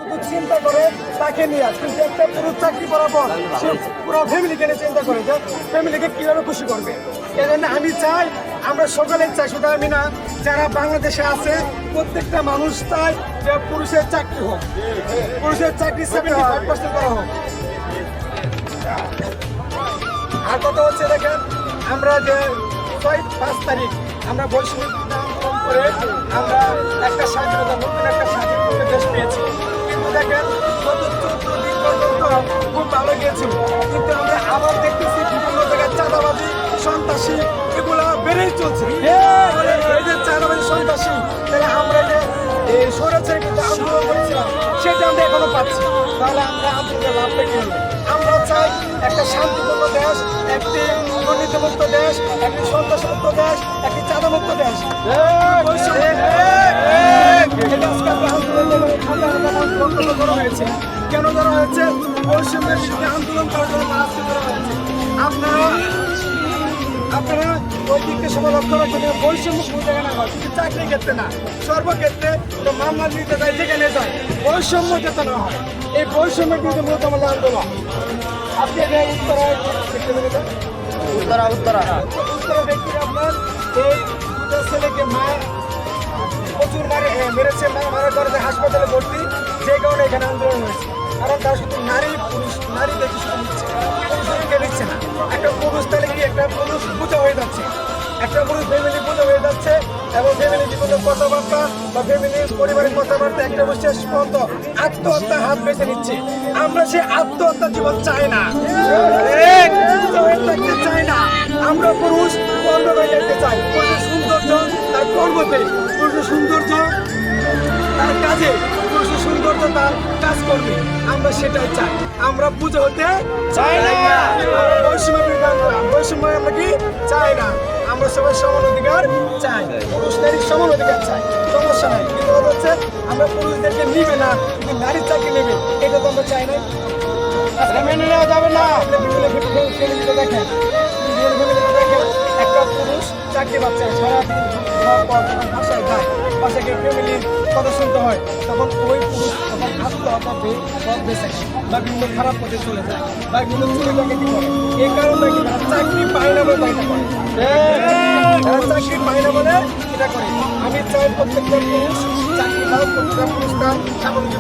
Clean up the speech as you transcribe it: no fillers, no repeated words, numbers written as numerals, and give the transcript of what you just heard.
শুধু চিন্তা করে তাকে নিয়ে, কিন্তু একটা পুরো চাকরি করার পর সে পুরো ফ্যামিলিকে নিয়ে চিন্তা করে যে ফ্যামিলিকে কীভাবে খুশি করবে। এই জন্য আমি চাই, আমরা সকলে চাই, শুধু আমি না, যারা বাংলাদেশে আছে প্রত্যেকটা মানুষ চায় যে পুরুষের চাকরি হোক, পুরুষের চাকরি 75% করা হোক। আর কথা হচ্ছে দেখেন, আমরা যে 5 তারিখ আমরা বৈষম্য আন্দোলন করে আমরা একটা স্বাধীনতা, নতুন একটা স্বাধীন দেশ পেয়েছি, কিন্তু দেখেন গত 14 দিন পর্যন্ত খুব ভালো গিয়েছিল, কিন্তু আমরা আবার দেখতেছি বিভিন্ন জায়গায় চাঁদাবাজি, সন্ত্রাসী এগুলা বেড়েই চলছে। এই যে চাঁদাবাজি, সন্ত্রাসী, তাহলে আমরা যে স্বৈরাচারী কিন্তু আন্দোলন করেছিলাম সেটা আমরা এখনো পাচ্ছি, তাহলে আমরা আন্দোলনের লাভটা কি হলো? আমরা চাই একটা শান্তিপূর্ণ দেশ, একটি দুর্নীতিমুক্ত দেশ, একটি সন্ত্রাসমুক্ত দেশ, একটি চাঁদামুক্ত দেশ। কেন ধরা হয়েছে? বৈষম্যের বিরুদ্ধে আন্দোলন করার জন্য আজকে ধরা হয়েছে। আপনারা ওই দিকটা সময় লক্ষ্য রাখবেন, বৈষম্য কোনো জায়গায় না হয়, কিন্তু চাকরির ক্ষেত্রে না, সর্বক্ষেত্রে মামলা নিতে যায়, যেখানে যায় বৈষম্য যাতে না হয়। এই বৈষম্যের বিরুদ্ধে মূলত আমাদের আন্দোলন। আজকে উত্তরা ব্যক্তিরা আপনার এই ছেলেকে প্রচুর মেরেছে, মারার পরে হাসপাতালে ভর্তি, যে কারণে এখানে আন্দোলন হয়েছে। কারণ তারা শুধু নারী দেখে শুধু নিচ্ছে, পুরুষকে নিচ্ছে না। একটা পুরুষ তাহলে কি একটা পুরুষ বোঝা হয়ে যাচ্ছে, একটা পুরুষ ফ্যামিলি বোঝা হয়ে যাচ্ছে, এবং ফ্যামিলি জীবনের কথাবার্তা বা ফ্যামিলির পরিবারের কথাবার্তা একটা শেষ পর্যন্ত আত্মহত্যার হাত বেছে নিচ্ছে। আমরা সে আত্মহত্যার জীবন চাই না, চাই না। আমরা পুরুষ কর্ম করে দেখতে চাই, পুরুষের সৌন্দর্য তার কর্মতে, পুরুষের সৌন্দর্য তার কাজে, পুরুষের সৌন্দর্য তার কাজ করবে, আমরা সেটাই চাই। আমরা পুজো হতে চাই না, বৈষম্য আমরা কি চাই না, আমরা সবাই সমান অধিকার চাই, পুরুষ নারীর সমান অধিকার চাই, সমস্যা নাই। কিন্তু হচ্ছে আমরা পুরুষদেরকে নিবে না, কিন্তু নারীর চাকরি নেবে, এটা তো আমরা চাই না, মেনে নেওয়া যাবে না। দেখেন একটা পুরুষ চাকরি পাচ্ছে, সারাদিন বাসায় যায়, বাসায় গিয়ে ফ্যামিলির কথা শুনতে হয়, তখন ওই পুরুষ তখন আত্মহত্যা পথ বেছে বা বিভিন্ন খারাপ পথে চলে যায় বা বিভিন্ন চুরিটাকে কি করে, এই কারণে কি চাকরি পায় না বলে এটা করে, চাকরি পায় না বলে এটা করে। আমি চাই প্রত্যেকটা পুরুষ চাকরি পাও, প্রত্যেকটা পুরুষ তার স্বাবলম্বী